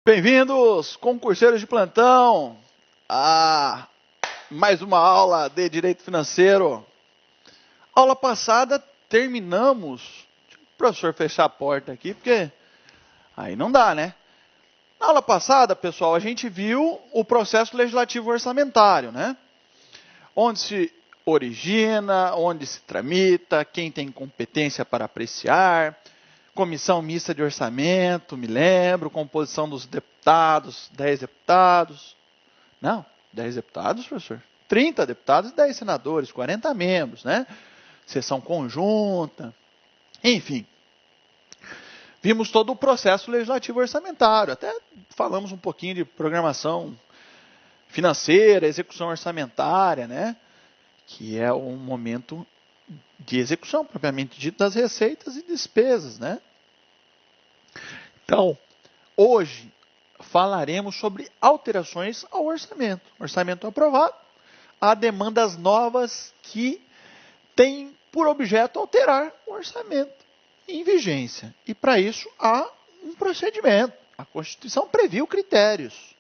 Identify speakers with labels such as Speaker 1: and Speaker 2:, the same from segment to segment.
Speaker 1: Bem-vindos, concurseiros de plantão, a mais uma aula de Direito Financeiro. Aula passada terminamos. Deixa o professor fechar a porta aqui, porque aí não dá, né? Na aula passada, pessoal, a gente viu o processo legislativo orçamentário, né? Onde se origina, onde se tramita, quem tem competência para apreciar, comissão mista de orçamento, me lembro, composição dos deputados, 10 deputados. Não, 10 deputados, professor? 30 deputados e 10 senadores, 40 membros, né? Sessão conjunta, enfim. Vimos todo o processo legislativo orçamentário, até falamos um pouquinho de programação financeira, execução orçamentária, né? Que é um momento de execução, propriamente dito, das receitas e despesas, né? Então, hoje falaremos sobre alterações ao orçamento. Orçamento aprovado, há demandas novas que têm por objeto alterar o orçamento em vigência. E para isso há um procedimento. A Constituição previu critérios.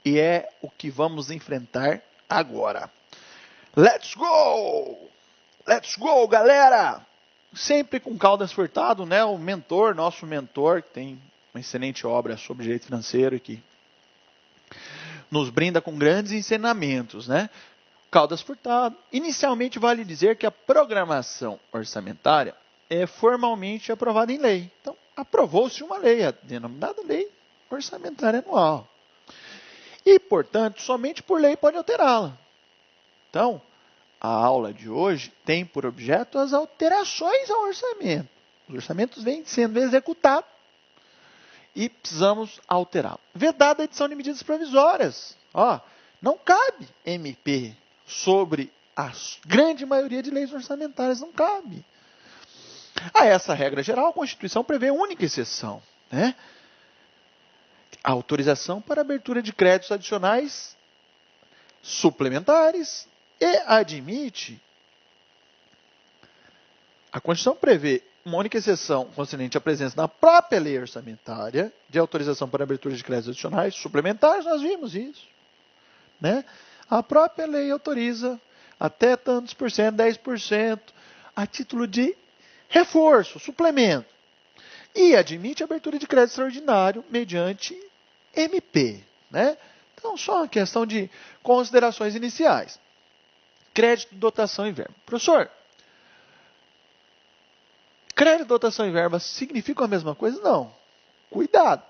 Speaker 1: E é o que vamos enfrentar agora. Let's go! Let's go, galera! Sempre com Caldas Furtado, né? O mentor, nosso mentor, que tem uma excelente obra sobre direito financeiro e que nos brinda com grandes ensinamentos, né? Caldas Furtado. Inicialmente, vale dizer que a programação orçamentária é formalmente aprovada em lei. Então, aprovou-se uma lei, a denominada Lei Orçamentária Anual. E, portanto, somente por lei pode alterá-la. Então, a aula de hoje tem por objeto as alterações ao orçamento. Os orçamentos vêm sendo executados e precisamos alterá-lo. Vedada a edição de medidas provisórias. Não cabe MP sobre a grande maioria de leis orçamentárias, não cabe. A essa regra geral, a Constituição prevê única exceção, né? A autorização para abertura de créditos adicionais suplementares e admite, a Constituição prevê uma única exceção concernente à presença na própria lei orçamentária de autorização para abertura de créditos adicionais suplementares, nós vimos isso, né? A própria lei autoriza até tantos por cento, 10%, a título de reforço, suplemento. E admite a abertura de crédito extraordinário mediante MP, né? Então, só uma questão de considerações iniciais. Crédito, dotação e verba. Professor, crédito, dotação e verba significam a mesma coisa? Não. Cuidado.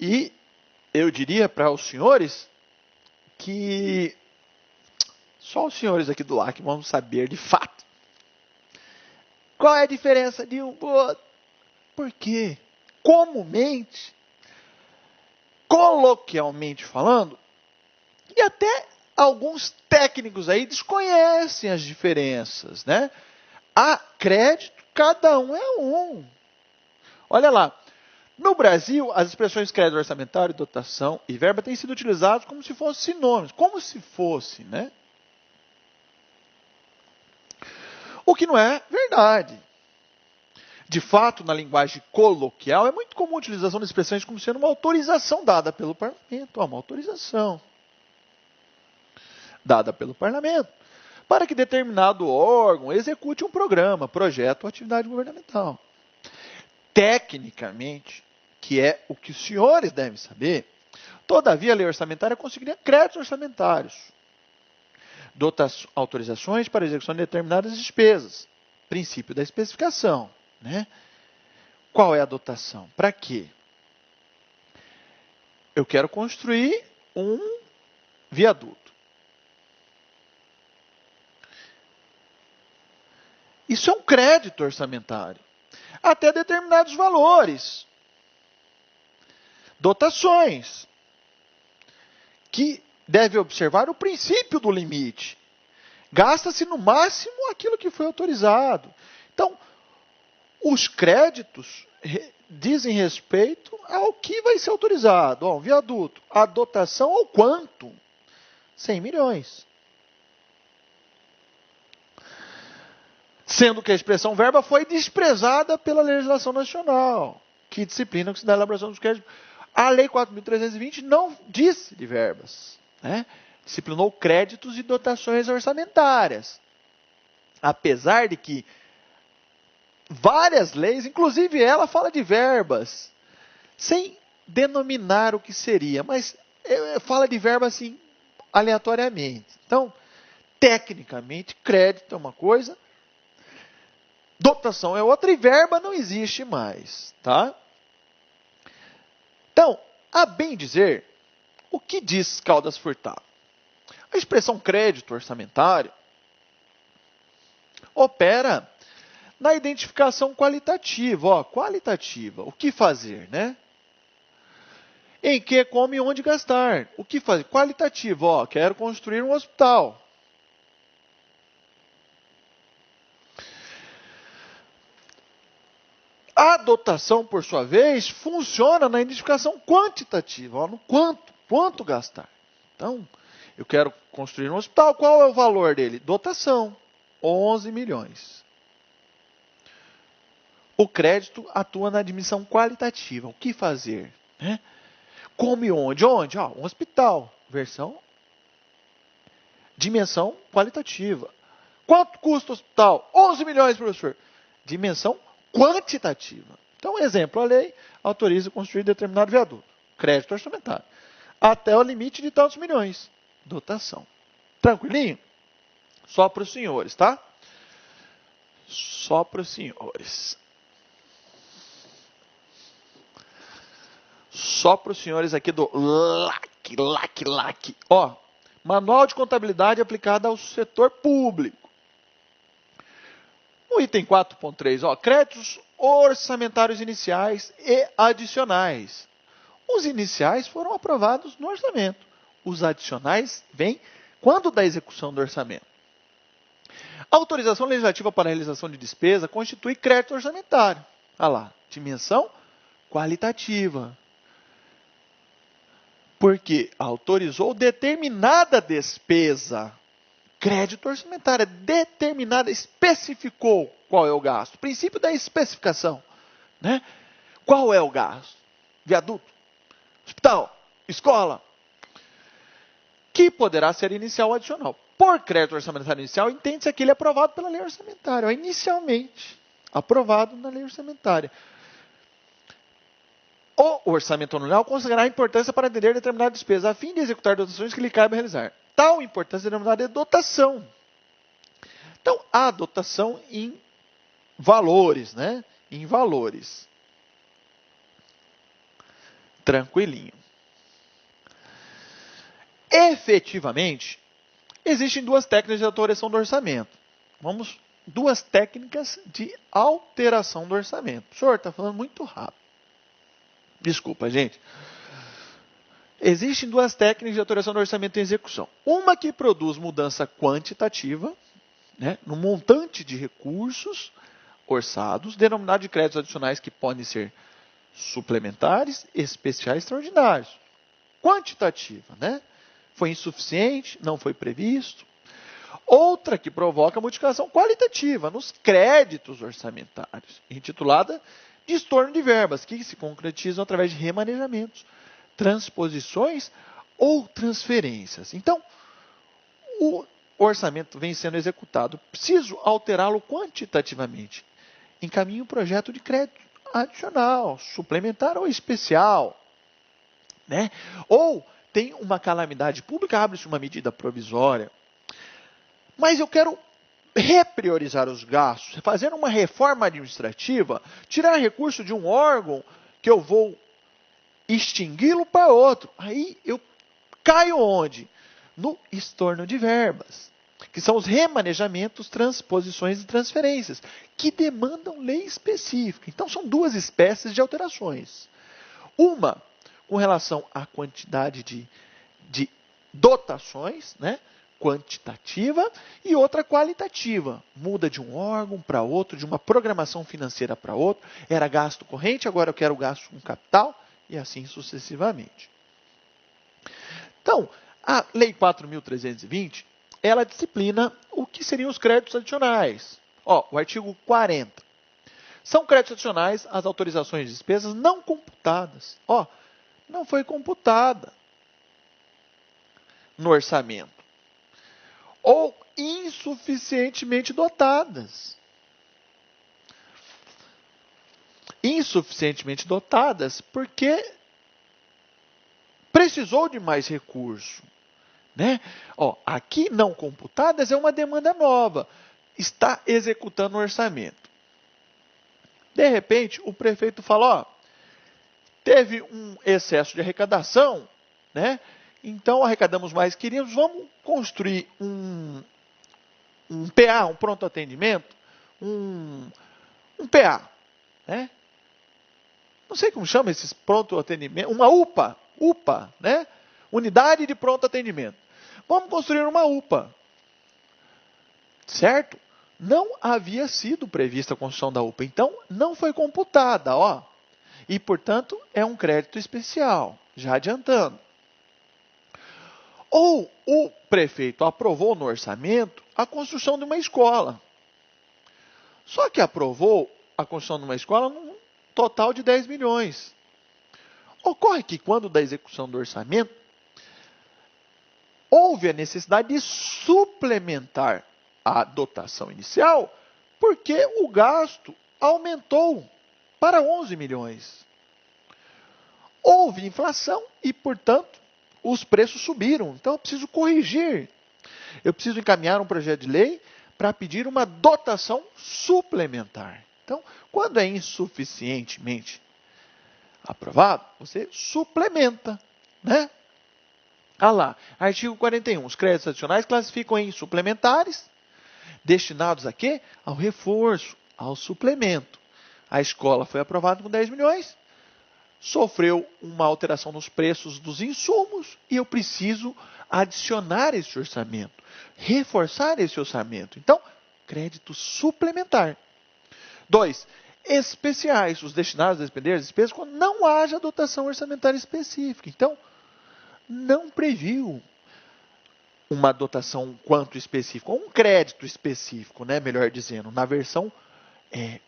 Speaker 1: E eu diria para os senhores que só os senhores aqui do LAC vão saber de fato qual é a diferença de um para o outro. Por quê? Comumente, coloquialmente falando, e até alguns técnicos aí desconhecem as diferenças, né? A crédito, cada um é um. Olha lá, no Brasil, as expressões crédito orçamentário, dotação e verba têm sido utilizadas como se fossem sinônimos, como se fosse, né? O que não é verdade. De fato, na linguagem coloquial, é muito comum a utilização de expressões como sendo uma autorização dada pelo parlamento. Uma autorização dada pelo parlamento para que determinado órgão execute um programa, projeto ou atividade governamental. Tecnicamente, que é o que os senhores devem saber, todavia a lei orçamentária conseguiria créditos orçamentários, autorizações para execução de determinadas despesas, princípio da especificação, né? Qual é a dotação? Para quê? Eu quero construir um viaduto. Isso é um crédito orçamentário, até determinados valores. Dotações, que deve observar o princípio do limite. Gasta-se no máximo aquilo que foi autorizado. Então, os créditos dizem respeito ao que vai ser autorizado. Um viaduto, a dotação ao quanto? 100 milhões. Sendo que a expressão verba foi desprezada pela legislação nacional, que disciplina que se dá a elaboração dos créditos. A Lei 4.320 não disse de verbas, né? Disciplinou créditos e dotações orçamentárias. Apesar de que várias leis, inclusive ela fala de verbas, sem denominar o que seria, mas fala de verba assim, aleatoriamente. Então, tecnicamente, crédito é uma coisa, dotação é outra e verba não existe mais, tá? Então, a bem dizer, o que diz Caldas Furtado? A expressão crédito orçamentário opera na identificação qualitativa. Ó, qualitativa, o que fazer, né? Em que, como e onde gastar. O que fazer? Qualitativo, ó, quero construir um hospital. A dotação, por sua vez, funciona na identificação quantitativa, ó, no quanto gastar. Então, eu quero construir um hospital, qual é o valor dele? Dotação, 11 milhões. O crédito atua na admissão qualitativa, o que fazer, né? Como e onde? Onde? Um hospital, versão, dimensão qualitativa. Quanto custa o hospital? 11 milhões, professor. Dimensão quantitativa. Então, exemplo, a lei autoriza construir determinado viaduto. Crédito orçamentário. Até o limite de tantos milhões. Dotação. Tranquilinho? Só para os senhores, tá? Só para os senhores. Só para os senhores aqui do LAC. Ó, Manual de Contabilidade aplicado ao setor público. O item 4.3, ó, créditos orçamentários iniciais e adicionais. Os iniciais foram aprovados no orçamento. Os adicionais vêm quando da execução do orçamento. A autorização legislativa para a realização de despesa constitui crédito orçamentário. Olha lá, dimensão qualitativa. Porque autorizou determinada despesa. Crédito orçamentário, determinada, especificou qual é o gasto. Princípio da especificação, né? Qual é o gasto? Viaduto, hospital, escola. Que poderá ser inicial ou adicional. Por crédito orçamentário inicial, entende-se aquele aprovado pela lei orçamentária. Inicialmente, aprovado na lei orçamentária. O orçamento anual considerará a importância para atender determinada despesa, a fim de executar dotações que lhe cabe realizar. Tal importância denominada é dotação. Então, a dotação em valores, né? Em valores. Tranquilinho. Efetivamente, existem duas técnicas de alteração do orçamento. Duas técnicas de alteração do orçamento. O senhor está falando muito rápido. Desculpa, gente. Existem duas técnicas de alteração do orçamento em execução. Uma que produz mudança quantitativa, né, no montante de recursos orçados, denominado de créditos adicionais que podem ser suplementares, especiais, extraordinários. Quantitativa, né? Foi insuficiente, não foi previsto. Outra que provoca modificação qualitativa nos créditos orçamentários, intitulada de estorno de verbas, que se concretizam através de remanejamentos, transposições ou transferências. Então, o orçamento vem sendo executado. Preciso alterá-lo quantitativamente. Encaminho um projeto de crédito adicional, suplementar ou especial. Né? Ou tem uma calamidade pública, abre-se uma medida provisória. Mas eu quero repriorizar os gastos, fazer uma reforma administrativa, tirar recurso de um órgão que eu vou extingui-lo para outro. Aí eu caio onde? No estorno de verbas, que são os remanejamentos, transposições e transferências, que demandam lei específica. Então, são duas espécies de alterações. Uma com relação à quantidade de dotações, né? Quantitativa, e outra qualitativa. Muda de um órgão para outro, de uma programação financeira para outro. Era gasto corrente, agora eu quero gasto com capital, e assim sucessivamente. Então, a Lei 4.320, ela disciplina o que seriam os créditos adicionais. Ó, o artigo 40. São créditos adicionais às autorizações de despesas não computadas. Ó, não foi computada no orçamento. Ou insuficientemente dotadas. Insuficientemente dotadas porque precisou de mais recurso. Né? Ó, aqui não computadas é uma demanda nova. Está executando o orçamento. De repente, o prefeito fala, ó, teve um excesso de arrecadação, né? Então arrecadamos mais, queríamos, vamos construir um PA, um pronto atendimento, um PA, né? Não sei como chama esses pronto atendimento, uma UPA, né? Unidade de pronto atendimento. Vamos construir uma UPA, certo? Não havia sido prevista a construção da UPA, então não foi computada, ó. E, portanto, é um crédito especial, já adiantando. Ou o prefeito aprovou no orçamento a construção de uma escola. Só que aprovou a construção de uma escola num total de 10 milhões. Ocorre que, quando da execução do orçamento, houve a necessidade de suplementar a dotação inicial, porque o gasto aumentou para 11 milhões. Houve inflação e, portanto, os preços subiram. Então, eu preciso corrigir. Eu preciso encaminhar um projeto de lei para pedir uma dotação suplementar. Então, quando é insuficientemente aprovado, você suplementa, né? Ah lá, artigo 41. Os créditos adicionais classificam em suplementares, destinados a quê? Ao reforço, ao suplemento. A escola foi aprovada com 10 milhões, sofreu uma alteração nos preços dos insumos e eu preciso adicionar esse orçamento, reforçar esse orçamento. Então, crédito suplementar. 2. Especiais, os destinados a despender as despesas quando não haja dotação orçamentária específica. Então, não previu uma dotação quanto específica, ou um crédito específico, né, melhor dizendo, na versão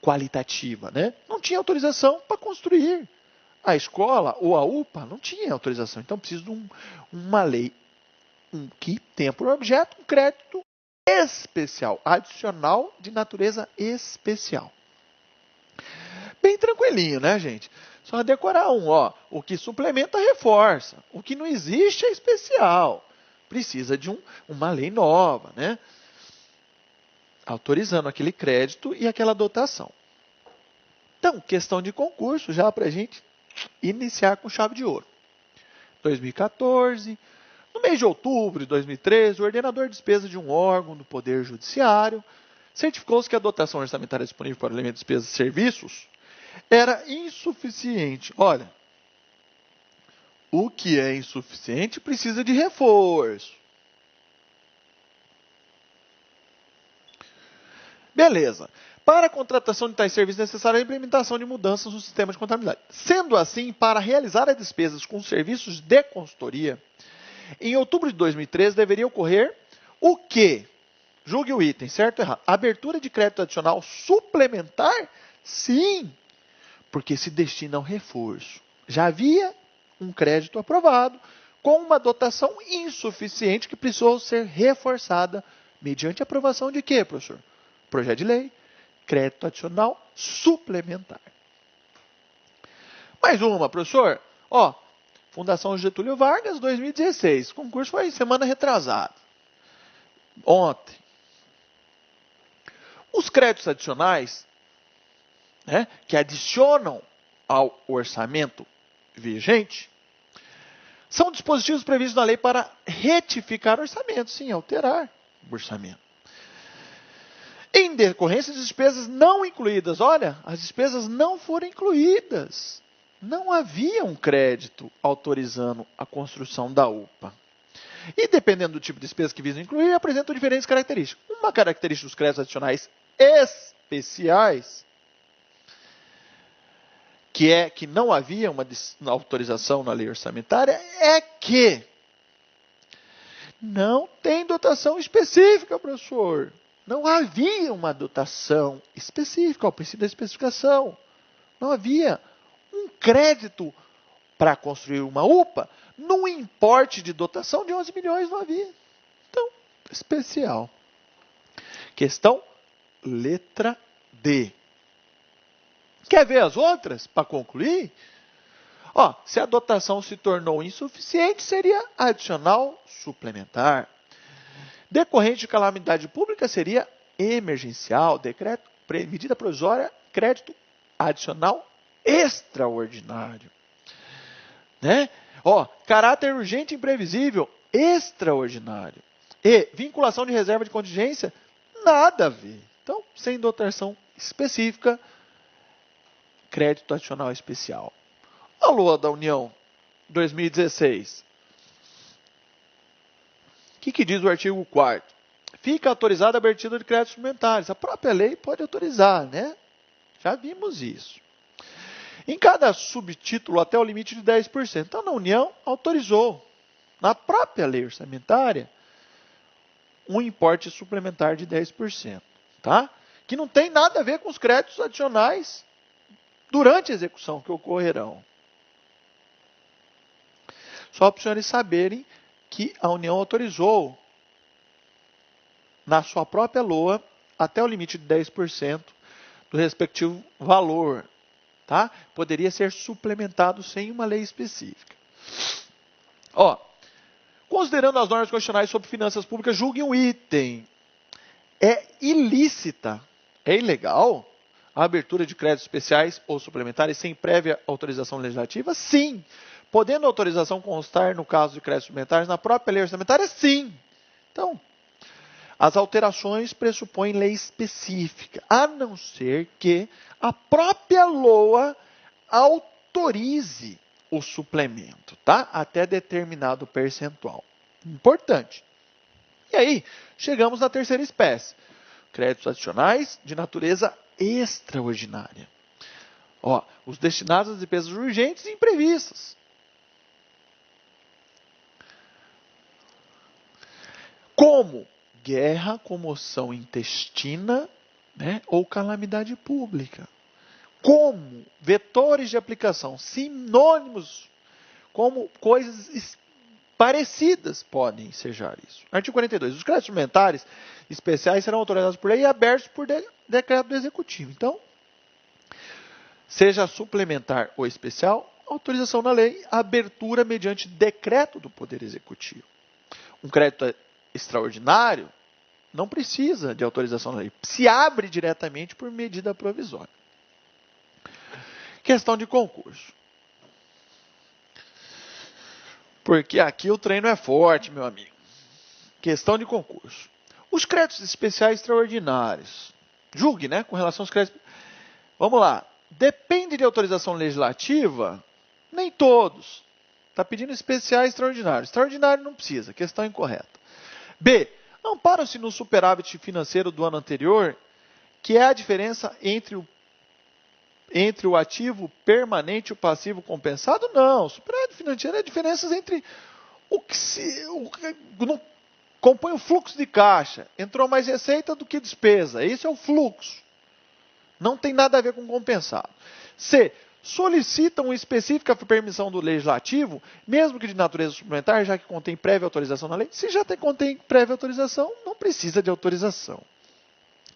Speaker 1: qualitativa. Né? Não tinha autorização para construir. A escola ou a UPA não tinha autorização. Então, preciso de uma lei que tenha por objeto um crédito especial, adicional de natureza especial. Bem tranquilinho, né, gente? Só decorar ó. O que suplementa, reforça. O que não existe é especial. Precisa de uma lei nova, né? Autorizando aquele crédito e aquela dotação. Então, questão de concurso, já para a gente iniciar com chave de ouro. 2014, no mês de outubro de 2013, o ordenador de despesa de um órgão do Poder Judiciário certificou-se que a dotação orçamentária disponível para o elemento de despesas e serviços era insuficiente. Olha, o que é insuficiente precisa de reforço. Beleza. Para a contratação de tais serviços, é necessária a implementação de mudanças no sistema de contabilidade. Sendo assim, para realizar as despesas com serviços de consultoria, em outubro de 2013 deveria ocorrer o quê? Julgue o item, certo ou errado? Abertura de crédito adicional suplementar? Sim, porque se destina ao reforço. Já havia um crédito aprovado com uma dotação insuficiente que precisou ser reforçada mediante aprovação de quê, professor? Projeto de lei, crédito adicional suplementar. Mais uma, professor. Ó, Fundação Getúlio Vargas, 2016. O concurso foi semana retrasada. Ontem. Os créditos adicionais, né, que adicionam ao orçamento vigente, são dispositivos previstos na lei para retificar o orçamento, sim, alterar o orçamento. Em decorrência de despesas não incluídas, olha, as despesas não foram incluídas. Não havia um crédito autorizando a construção da UPA. E dependendo do tipo de despesa que visam incluir, apresentam diferentes características. Uma característica dos créditos adicionais especiais, que não havia uma autorização na lei orçamentária, é que não tem dotação específica, professor. não havia uma dotação específica, ao princípio da especificação. Não havia um crédito para construir uma UPA num importe de dotação de 11 milhões, não havia. Então, especial. Questão letra D. Quer ver as outras, para concluir? Ó, se a dotação se tornou insuficiente, seria adicional suplementar. Decorrente de calamidade pública, seria emergencial, decreto, medida provisória, crédito adicional extraordinário. Né? Ó, caráter urgente e imprevisível, extraordinário. E vinculação de reserva de contingência, nada a ver. Então, sem dotação específica, crédito adicional especial. A LOA da União 2016. O que diz o artigo 4º? Fica autorizada a abertura de créditos suplementares. A própria lei pode autorizar, né? Já vimos isso. Em cada subtítulo até o limite de 10%. Então, na União, autorizou, na própria lei orçamentária, um importe suplementar de 10%. Tá? Que não tem nada a ver com os créditos adicionais durante a execução que ocorrerão. Só para os senhores saberem que a União autorizou, na sua própria LOA, até o limite de 10% do respectivo valor. Tá? Poderia ser suplementado sem uma lei específica. Ó, considerando as normas constitucionais sobre finanças públicas, julgue um item. É ilícita, é ilegal a abertura de créditos especiais ou suplementares sem prévia autorização legislativa? Sim. Podendo a autorização constar no caso de créditos suplementares na própria lei orçamentária? Sim. Então, as alterações pressupõem lei específica, a não ser que a própria LOA autorize o suplemento, tá? Até determinado percentual. Importante. E aí, chegamos na terceira espécie. Créditos adicionais de natureza extraordinária. Ó, os destinados às despesas urgentes e imprevistas. Como guerra, comoção intestina, né, ou calamidade pública. Como vetores de aplicação, sinônimos, como coisas parecidas podem ensejar isso. Artigo 42. Os créditos suplementares especiais serão autorizados por lei e abertos por decreto do Executivo. Então, seja suplementar ou especial, autorização na lei, abertura mediante decreto do Poder Executivo. Um crédito extraordinário não precisa de autorização na lei. Se abre diretamente por medida provisória. Questão de concurso. Porque aqui o treino é forte, meu amigo. Questão de concurso. Os créditos especiais extraordinários. Julgue, né? Com relação aos créditos. Vamos lá. Depende de autorização legislativa? Nem todos. Está pedindo especiais extraordinários. Extraordinário não precisa. Questão incorreta. B. Amparam-se no superávit financeiro do ano anterior, que é a diferença entre o ativo permanente e o passivo compensado? Não. O superávit financeiro é a diferença entre o que não compõe o fluxo de caixa. Entrou mais receita do que despesa. Esse é o fluxo. Não tem nada a ver com compensado. C. Solicitam específica permissão do legislativo, mesmo que de natureza suplementar, já que contém prévia autorização na lei. Se já contém prévia autorização, não precisa de autorização.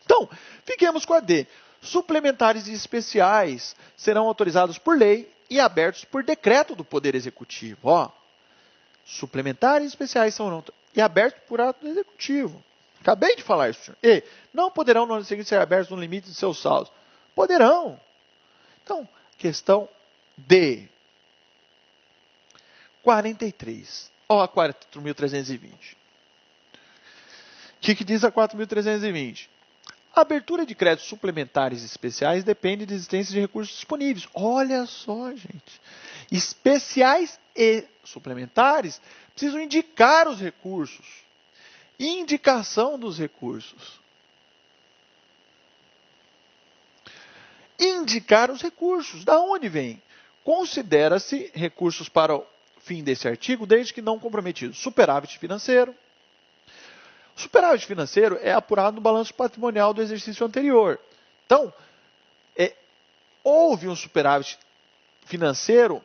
Speaker 1: Então, fiquemos com a D. Suplementares e especiais serão autorizados por lei e abertos por decreto do Poder Executivo. Ó, suplementares e especiais são abertos por ato do Executivo. Acabei de falar isso, senhor. E não poderão, no ano seguinte, ser abertos no limite de seus saldos. Poderão. Então, questão D. 43. Ó, a 4.320. O que diz a 4.320? A abertura de créditos suplementares especiais depende da existência de recursos disponíveis. Olha só, gente. Especiais e suplementares precisam indicar os recursos. Indicação dos recursos. Indicar os recursos. Da onde vem? Considera-se recursos para o fim desse artigo, desde que não comprometidos. Superávit financeiro, O superávit financeiro é apurado no balanço patrimonial do exercício anterior. Então, houve um superávit financeiro,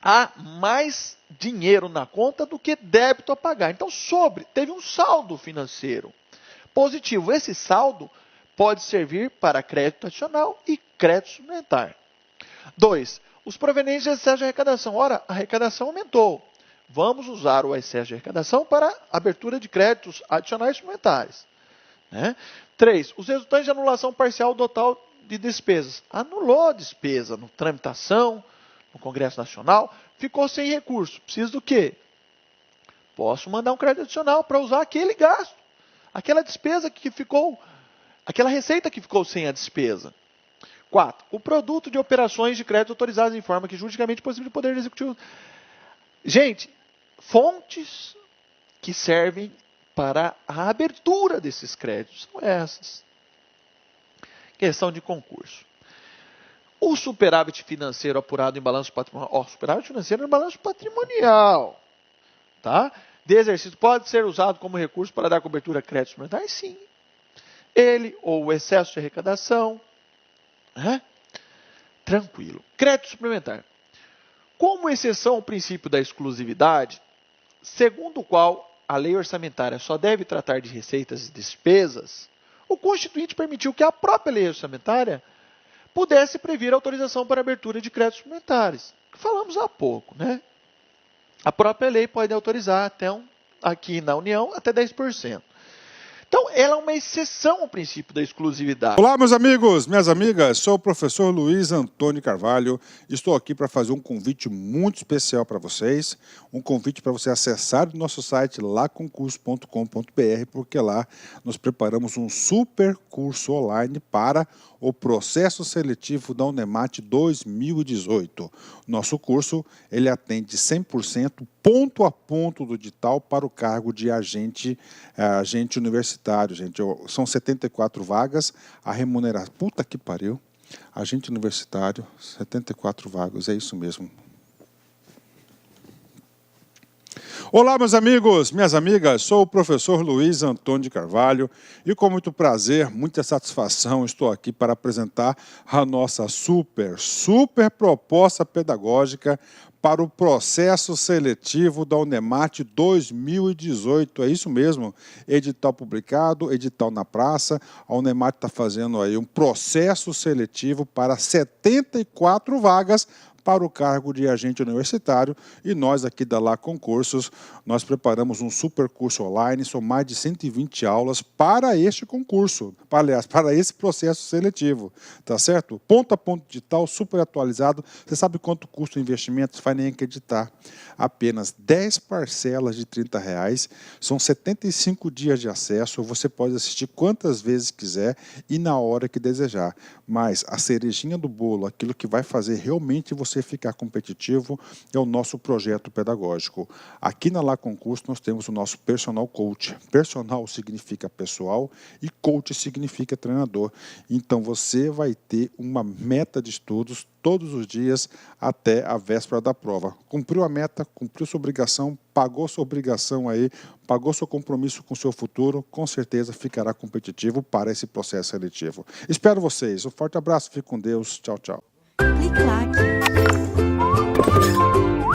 Speaker 1: há mais dinheiro na conta do que débito a pagar. Então, teve um saldo financeiro positivo. Esse saldo pode servir para crédito adicional e crédito suplementar. 2. Os provenientes de excesso de arrecadação. Ora, a arrecadação aumentou. Vamos usar o excesso de arrecadação para abertura de créditos adicionais e suplementares. 3. Os resultantes de anulação parcial do total de despesas. Anulou a despesa na tramitação, no Congresso Nacional, ficou sem recurso. Preciso do quê? Posso mandar um crédito adicional para usar aquele gasto, aquela despesa que ficou, aquela receita que ficou sem a despesa. 4. O produto de operações de crédito autorizadas em forma que juridicamente possível de Poder Executivo. Gente, fontes que servem para a abertura desses créditos são essas. Questão de concurso. O superávit financeiro apurado em balanço patrimonial. Superávit financeiro no balanço patrimonial. Tá? De exercício pode ser usado como recurso para dar cobertura a créditos suplementares? Sim. Ele ou o excesso de arrecadação. Tranquilo. Crédito suplementar. Como exceção ao princípio da exclusividade, segundo o qual a lei orçamentária só deve tratar de receitas e despesas, o Constituinte permitiu que a própria lei orçamentária pudesse prever autorização para abertura de créditos suplementares. Falamos há pouco, né? A própria lei pode autorizar aqui na União até 10%. Então, ela é uma exceção ao princípio da exclusividade.
Speaker 2: Olá, meus amigos, minhas amigas, sou o professor Luiz Antônio Carvalho. Estou aqui para fazer um convite muito especial para vocês, um convite para você acessar o nosso site laconcurso.com.br, porque lá nós preparamos um super curso online para o processo seletivo da UNEMAT 2018. Nosso curso, ele atende 100% ponto a ponto do edital para o cargo de agente universitário, gente. São 74 vagas, a remuneração... Puta que pariu! Agente universitário, 74 vagas, é isso mesmo. Olá, meus amigos, minhas amigas, sou o professor Luiz Antônio de Carvalho e com muito prazer, muita satisfação, estou aqui para apresentar a nossa super proposta pedagógica para o processo seletivo da UNEMAT 2018. É isso mesmo, edital publicado, edital na praça. A UNEMAT está fazendo aí um processo seletivo para 74 vagas para o cargo de agente universitário, e nós aqui da Lá Concursos, nós preparamos um super curso online, são mais de 120 aulas para este concurso, aliás, para esse processo seletivo, tá certo? Ponto a ponto digital, super atualizado. Você sabe quanto custa o investimento? Você vai nem acreditar. Apenas 10 parcelas de R$30, são 75 dias de acesso, você pode assistir quantas vezes quiser e na hora que desejar. Mas a cerejinha do bolo, aquilo que vai fazer realmente você ficar competitivo, é o nosso projeto pedagógico. Aqui na Lá Concurso nós temos o nosso personal coach. Personal significa pessoal e coach significa treinador. Então você vai ter uma meta de estudos todos os dias até a véspera da prova. Cumpriu a meta, cumpriu sua obrigação, pagou sua obrigação aí, pagou seu compromisso com o seu futuro, com certeza ficará competitivo para esse processo seletivo. Espero vocês. Um forte abraço, fique com Deus. Tchau, tchau.
Speaker 3: Clique lá.